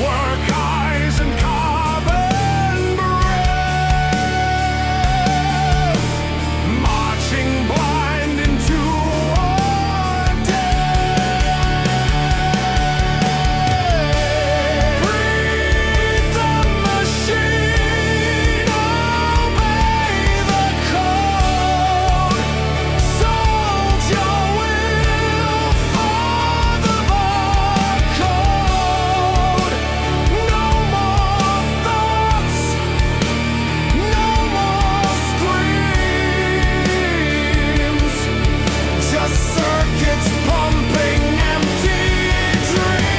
Clockwork eyes and carbon breath, marching blind into our death. Breathe the machine, obey the code. Sold your will for the barcode. No more thoughts, no more screams, just circuits pumping empty dreams.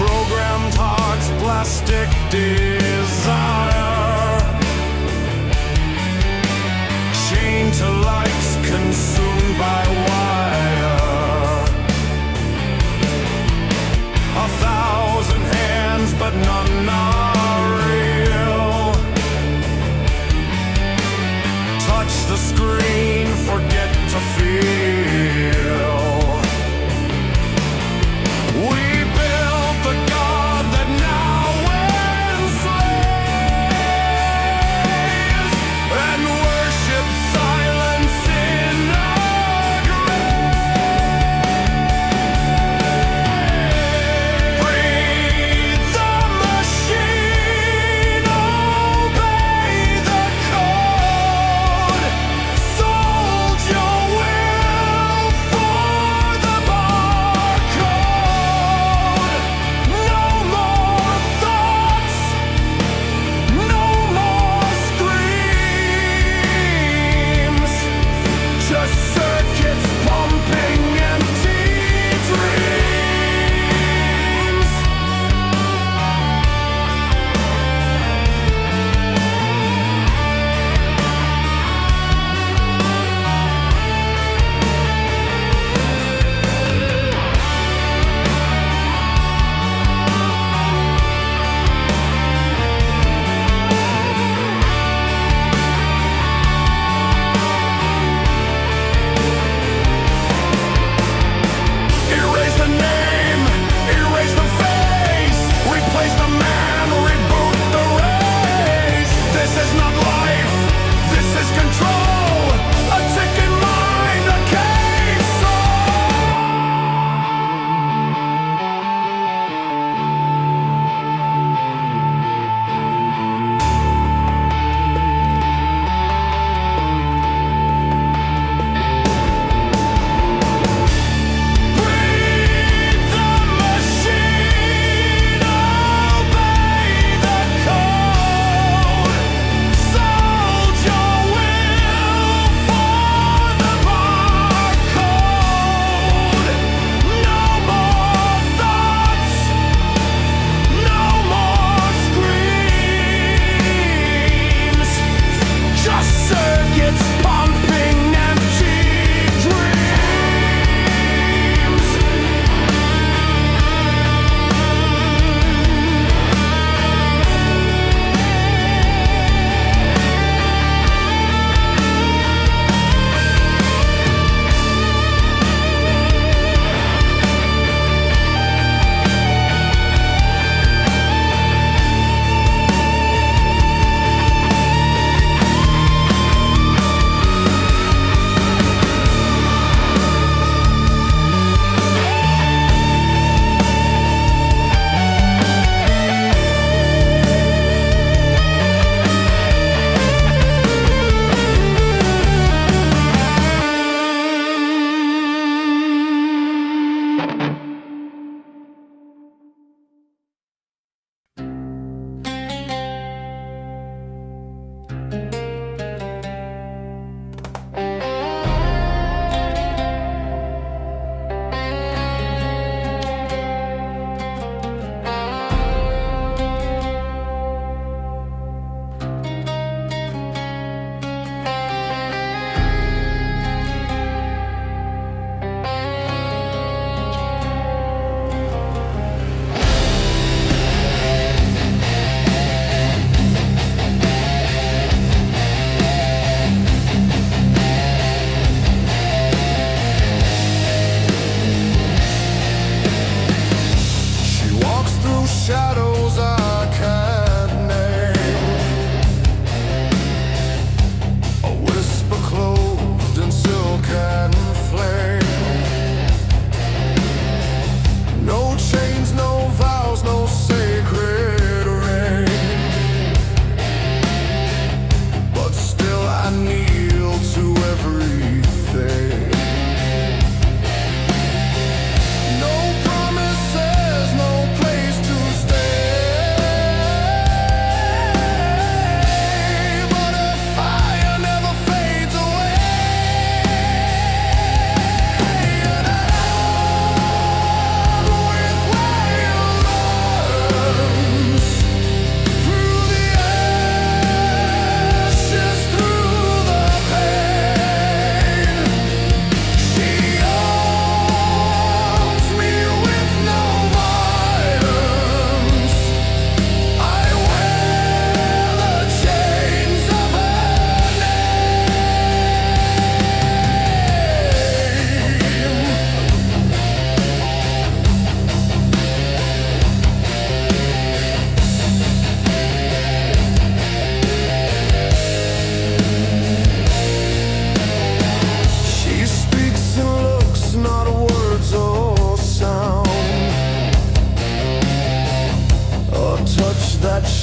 Programmed hearts, plastic desire, chained to lights, consumed by wire. 1,000 hands, but none are real. Touch the screen, forget to feel. We built the God that now enslaved.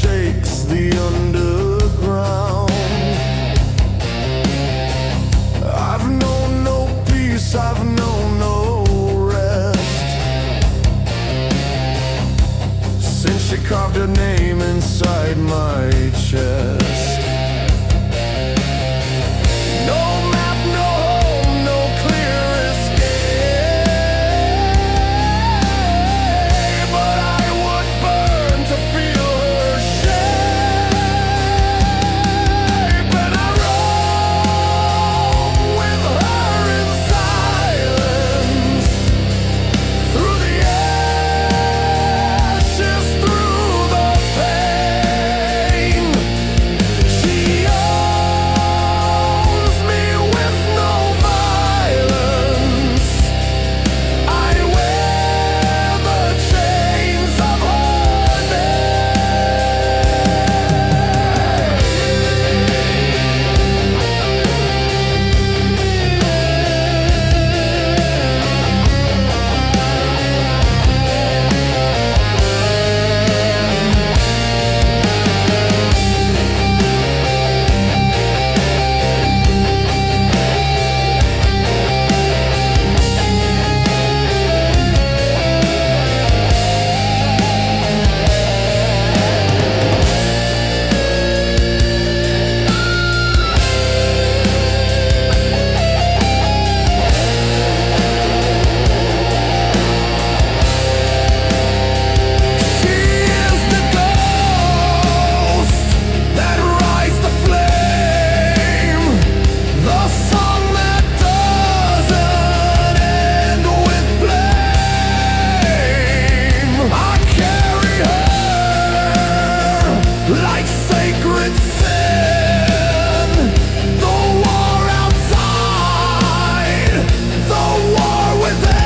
shakes the underground. I've known no peace, I've known no rest, since she carved her name inside my chest. No map, no home, no clear escape, but I would burn to feel her shape. And I roam with her in silence, through the ashes, through the pain. She owns me with no violence. I wear the chains of her like sacred sin. The war outside, the war within.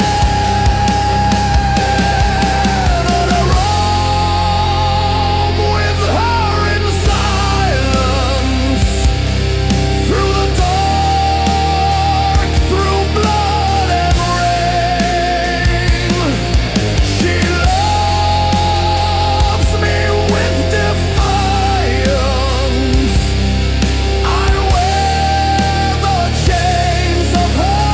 And I roam with her in silence, through the dark, through blood and rain. She loves me with defiance. I wear the chains of her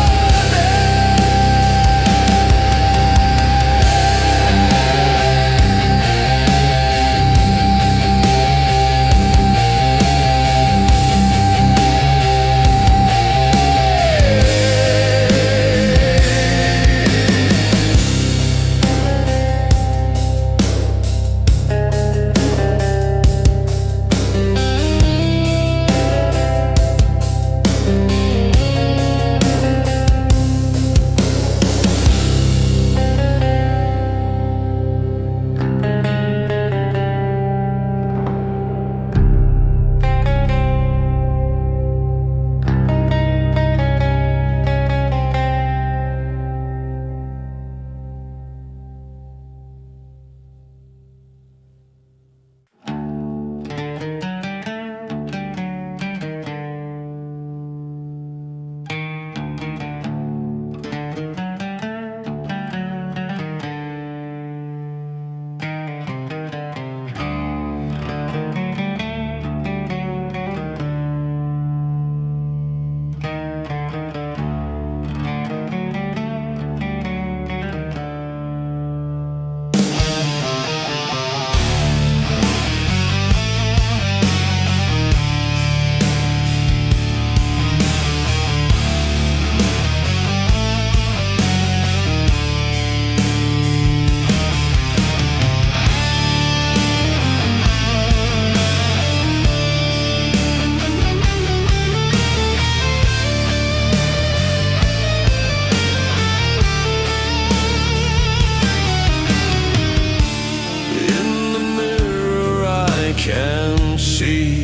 can see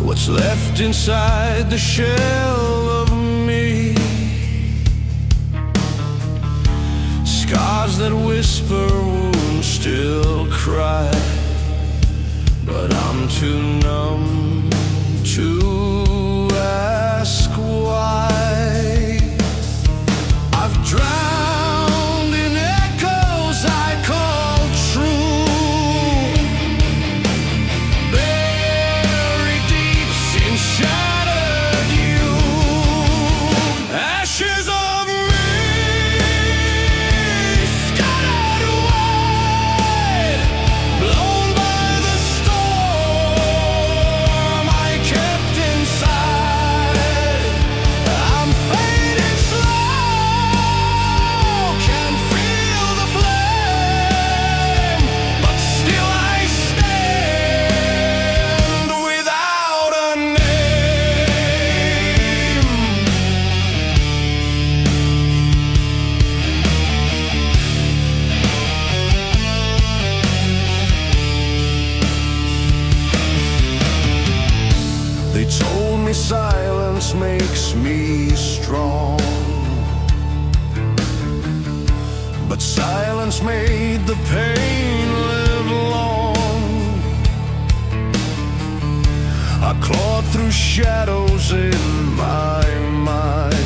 what's left inside the shell of me. Scars that whisper, wounds still cry, but I'm too numb to ask why. I've drowned in echoes I call true. silence makes me strong. But silence made the pain live long. I clawed through shadows in my mind,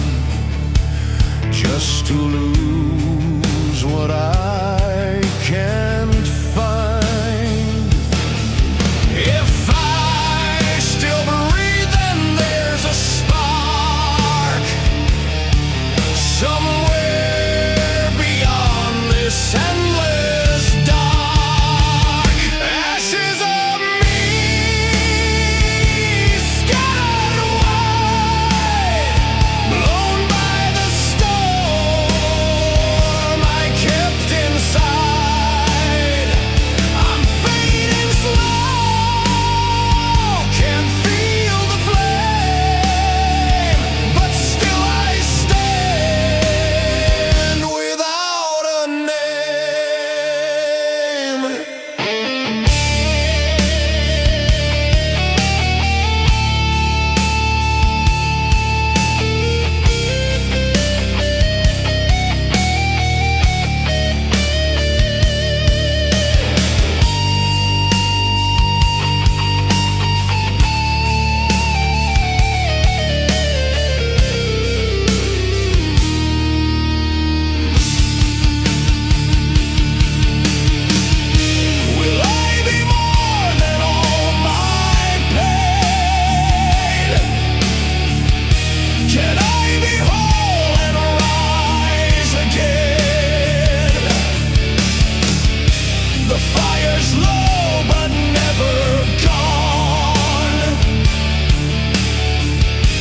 just to lose what I can't find. If I still breathe, then there's a spark somewhere beyond this endless dark. Ashes of me scattered wide, blown by the storm I kept inside. I'm fading slow, can't feel the flame, but still I stand without a name. Will I be more than all my pain? Can I be whole and rise again? The fire's low but never gone.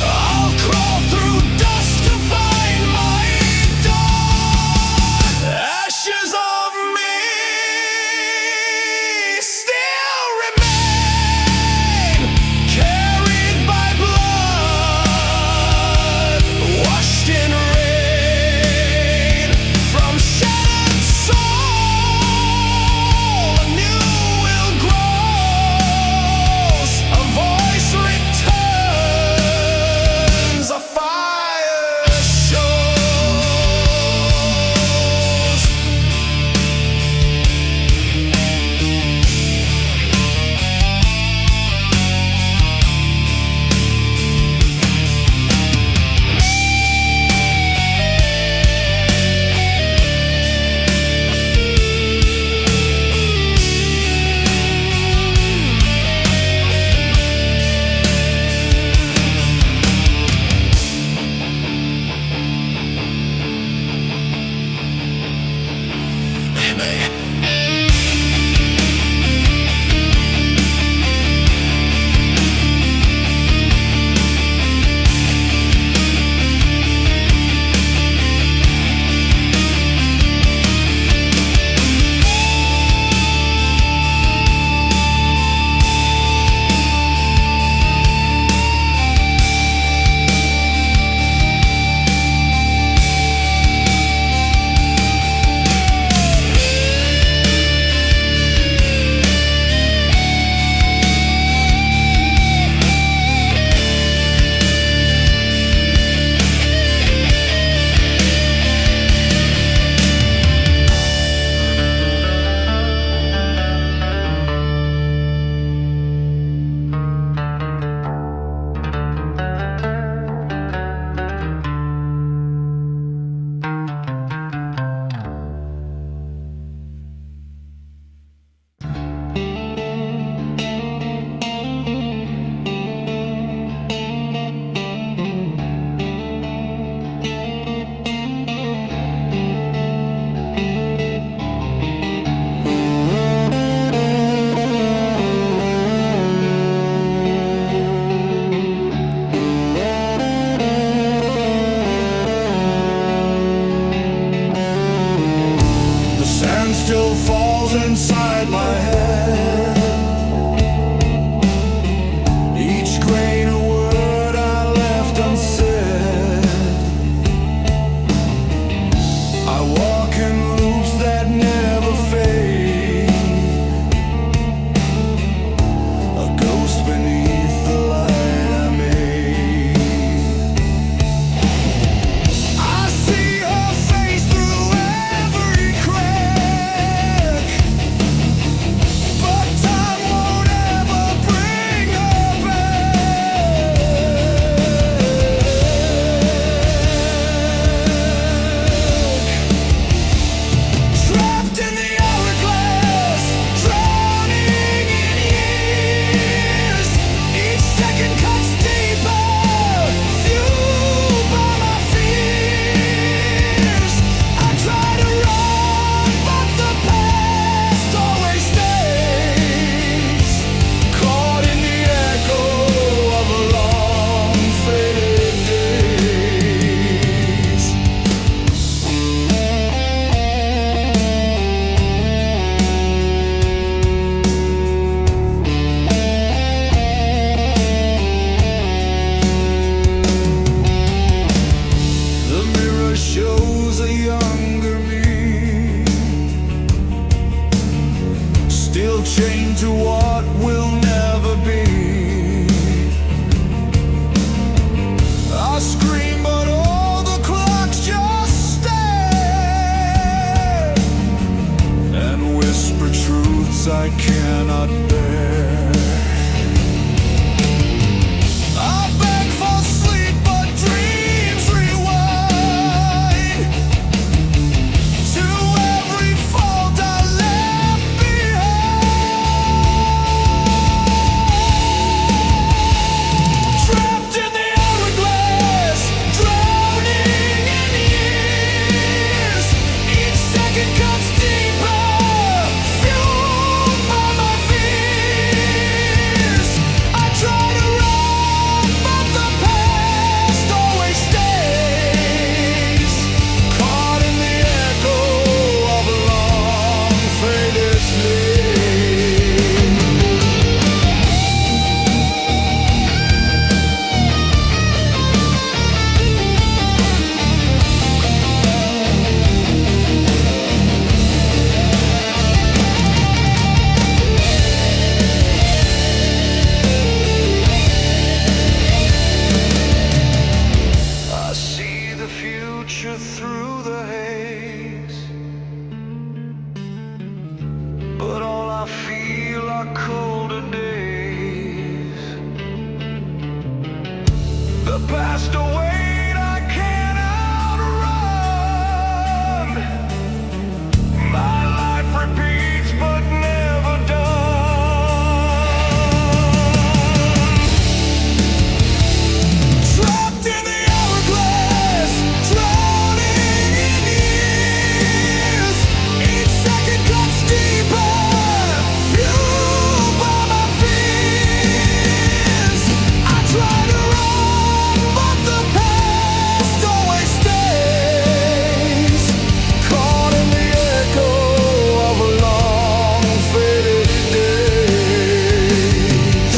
I'll crawl through dust to find my dawn. Ashes of me still remain, carried by blood, washed in rain. From shattered soul, anew will grow. A voice returns, a fire shows. Still falls inside my head. Each grain of word I left unsaid. I walk in loops that never fade. A ghost beneath the light I made. still chained to what will never be. I scream, but all the clocks just stare and whisper truths I cannot bear. I beg for sleep, but dreams rewind to every fault I left behind. Trapped in the hourglass, drowning in years. Each second cuts deeper, fueled by my fears. I try to run, but the past always stays, caught in the echo of a long faded sleep. I see the future through the haze, but all I feel are colder days. The past await I can't outrun. My life repeats but never done. Trapped in the hourglass, drowning in years. Each second cuts deeper, fueled by my fears. I try to run, but the past always stays, caught in the echo of a long faded days.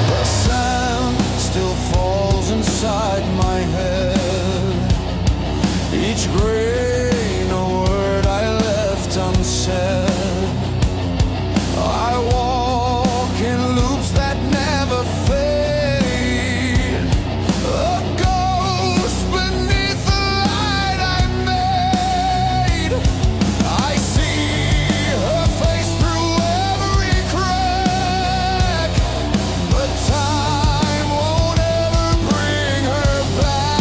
The sand still falls inside my head. Each grain a word I left unsaid. I walk in loops that never fade, a ghost beneath the light I made. I see her face through every crack, but time won't ever bring her back.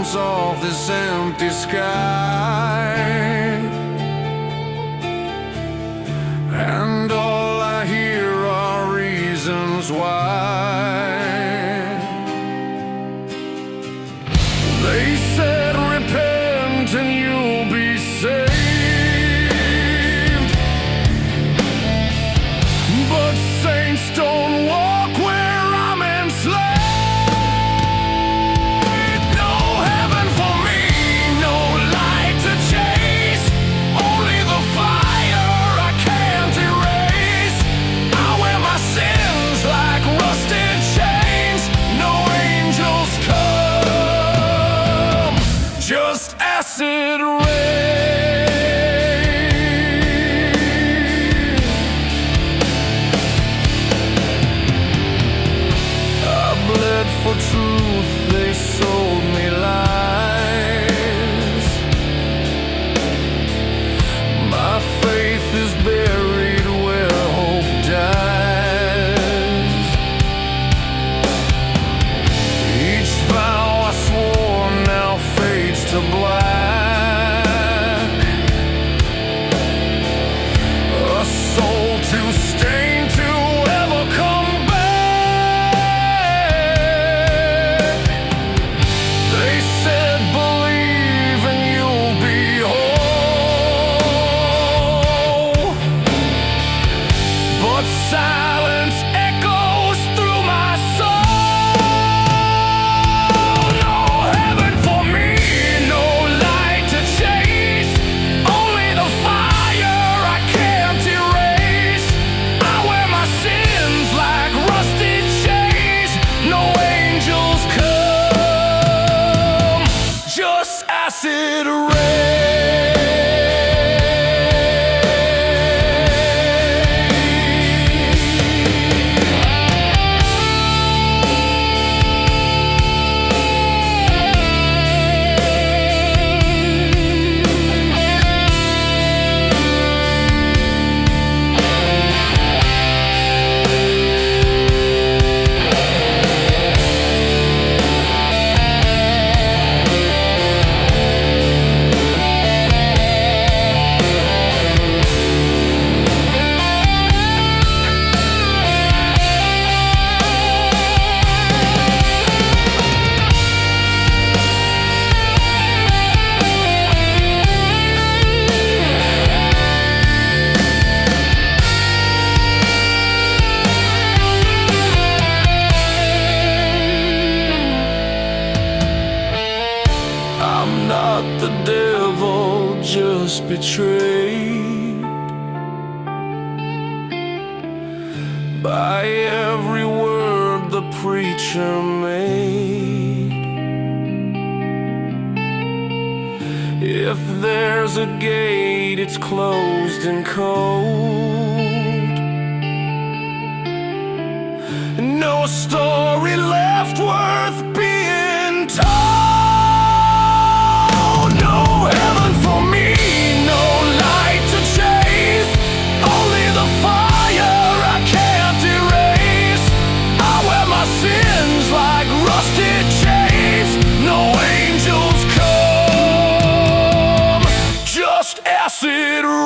fragments of this empty sky, and all I hear are reasons why. They said repent and you'll be saved, but saints don't walk where I'm enslaved. Acid rain. I bled for truth, they sold me lies. My faith is buried where hope dies. Each vow I swore now fades to black. Too stained to ever come back. They said believe and you'll be whole, but silence echoes through my soul. No heaven for me, no light to chase, only the fire I can't erase. Sins like rusted chains, no angels come, just acid rain. I'm not the devil, just betrayed by every word the preacher made. If there's a gate, it's closed and cold. No story left worth being told. No heaven for me, no light to chase, only the fire I can't erase. I wear my sins like rusted chains, no angels come, just acid rain.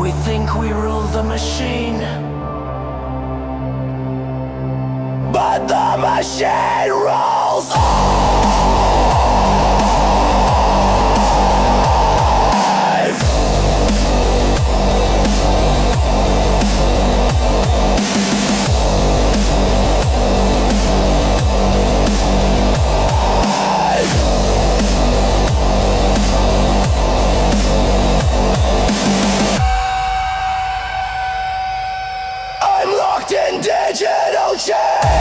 We think we rule the machine, but the machine rules I'm locked in digital chains.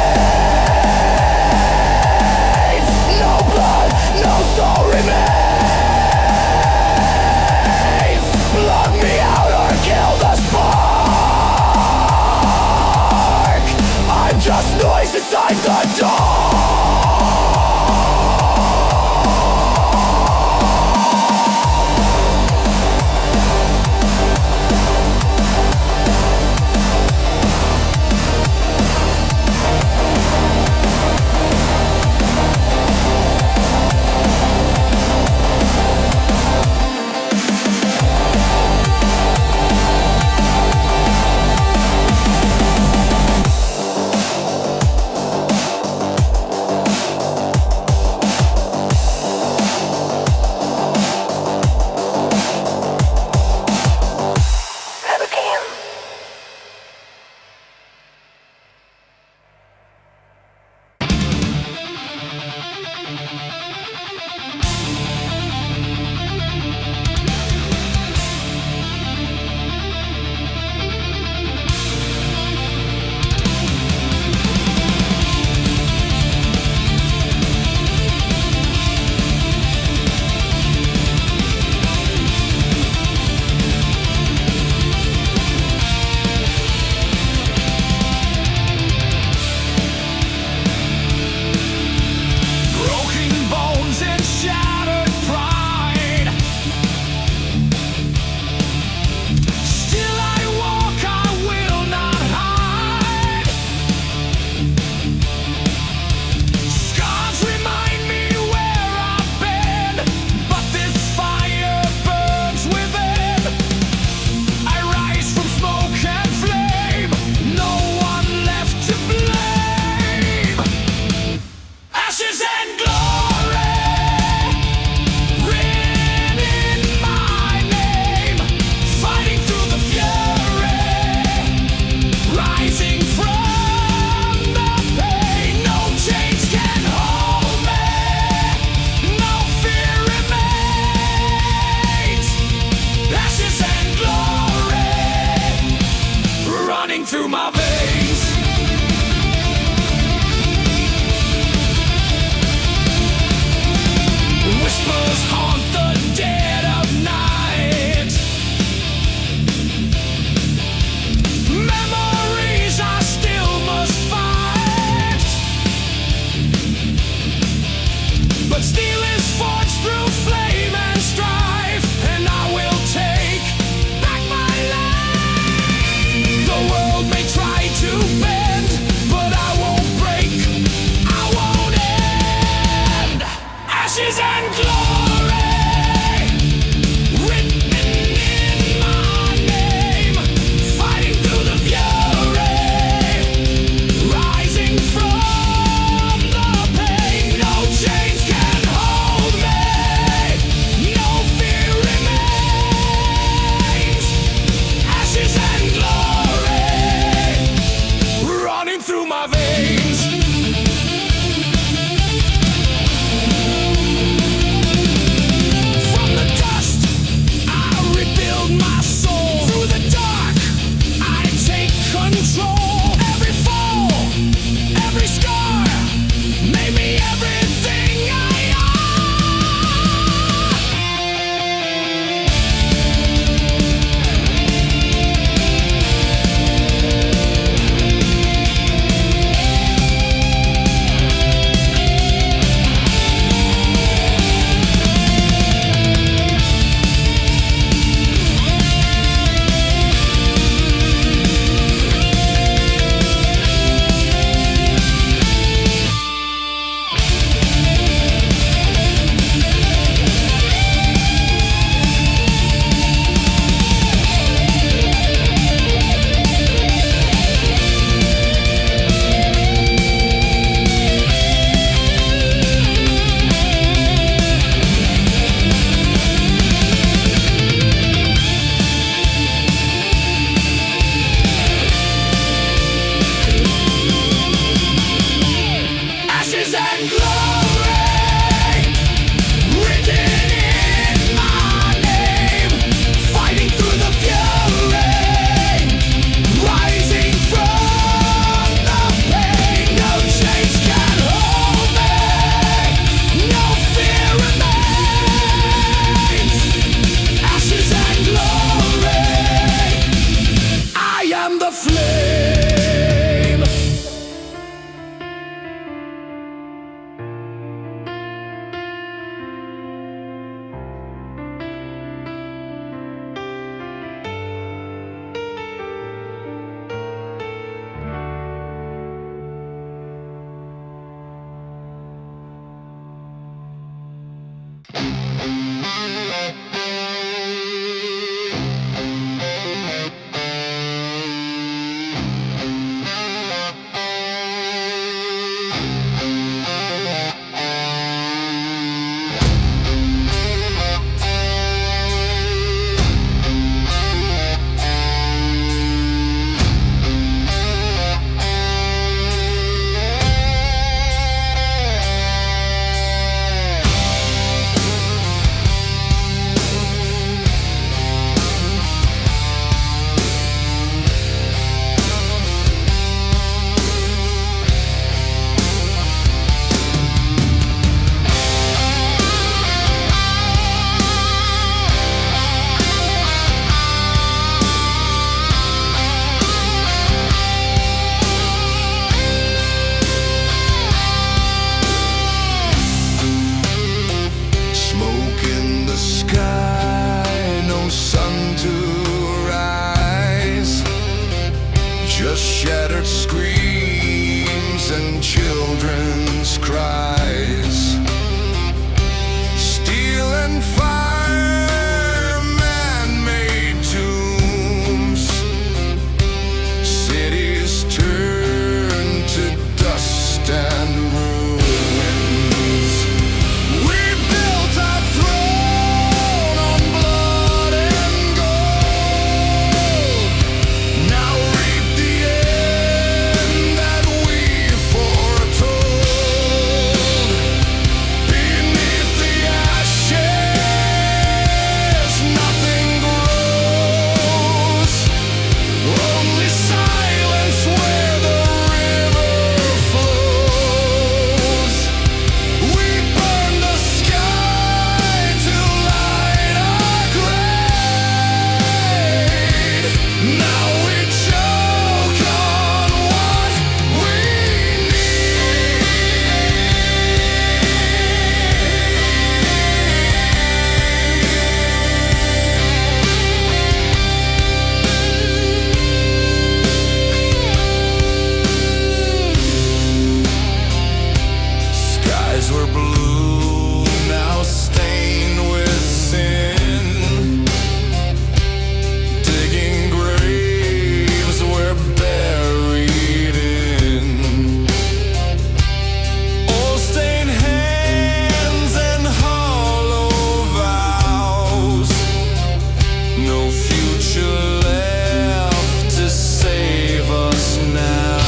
No future left to save us now.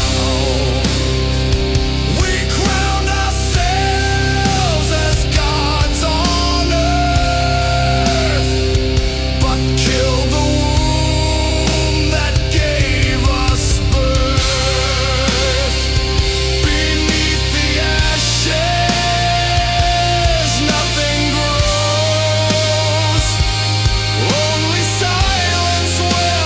We crowned ourselves as gods on earth, but killed the womb that gave us birth. Beneath the ashes, nothing grows. Only silence when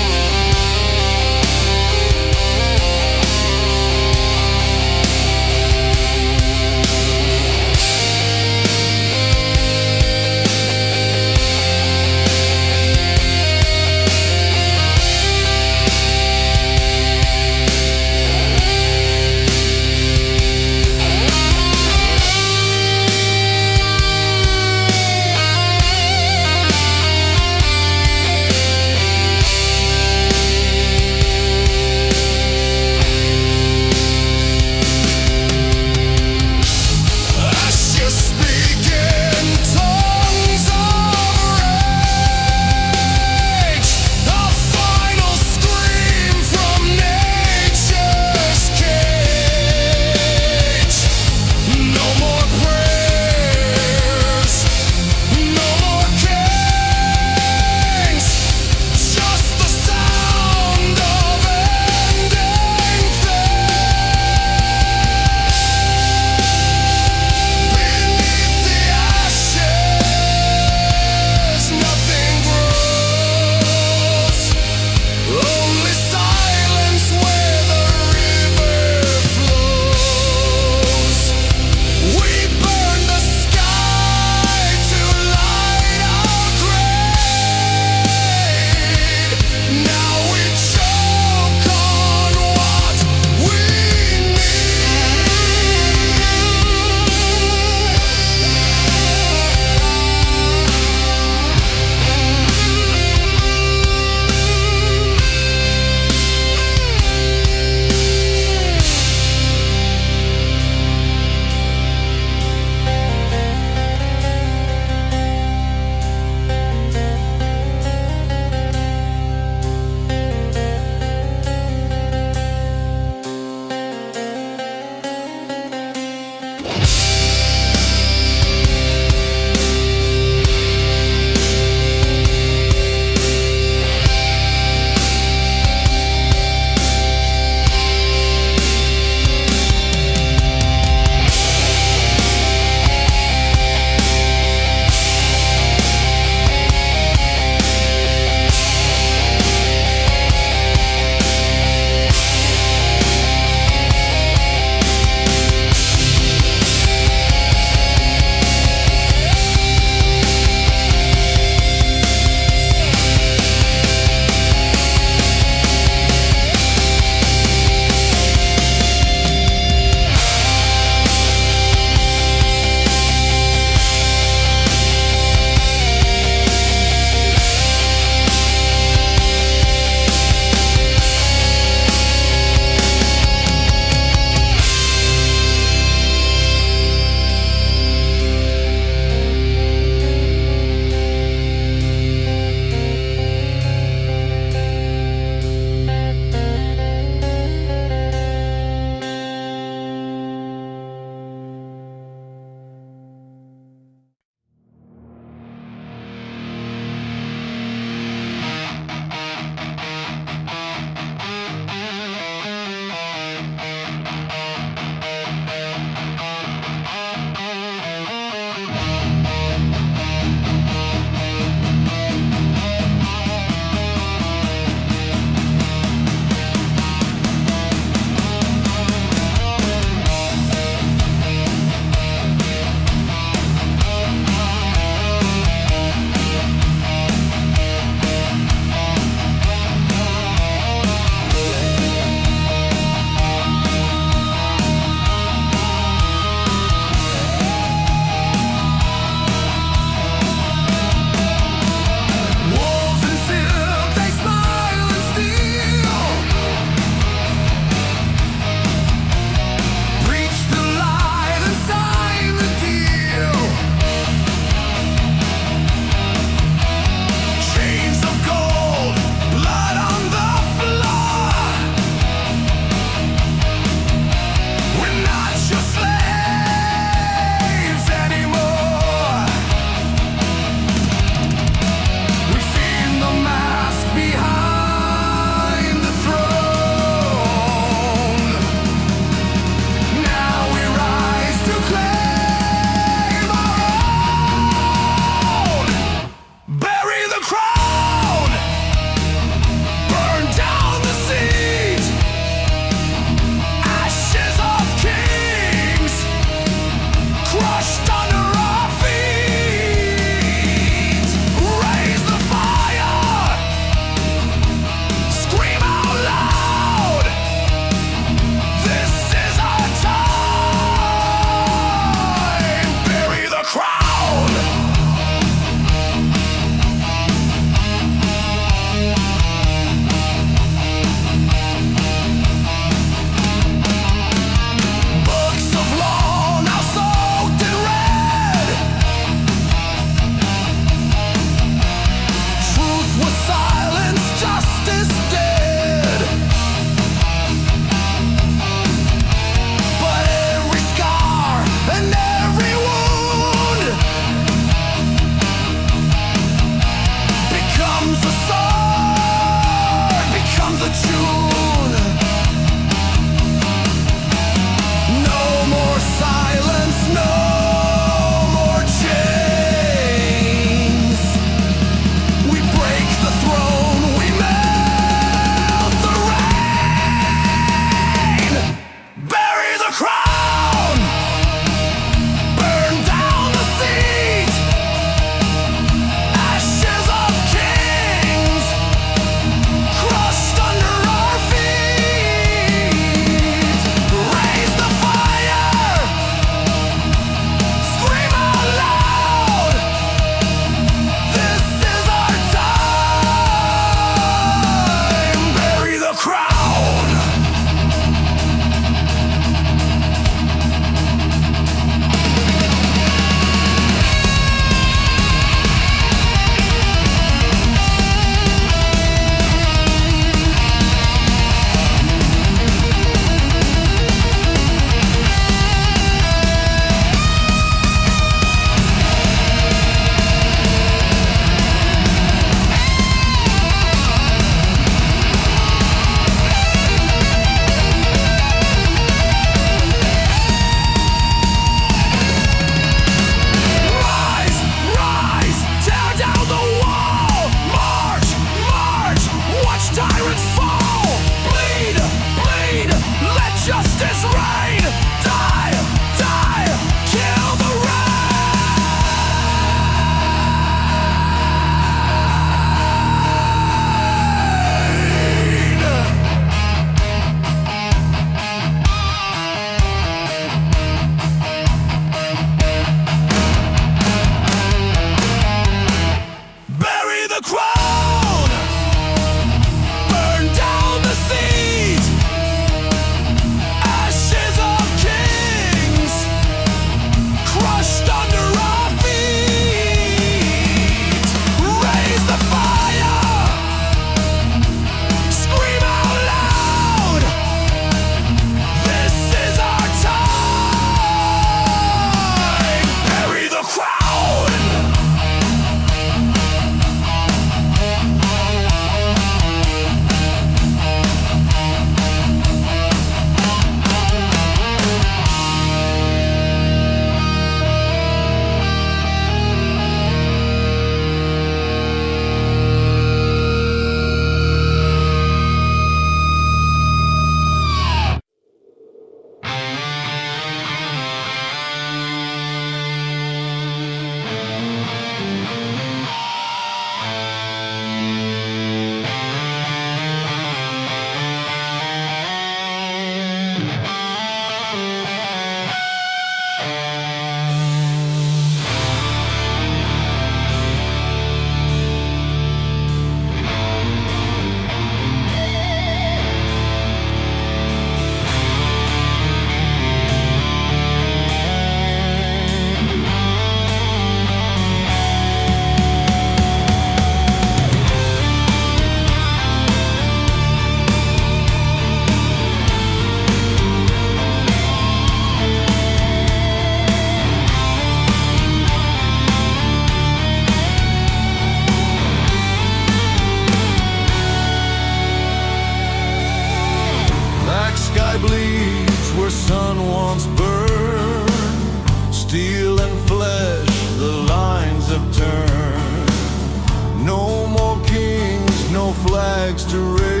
next to rain.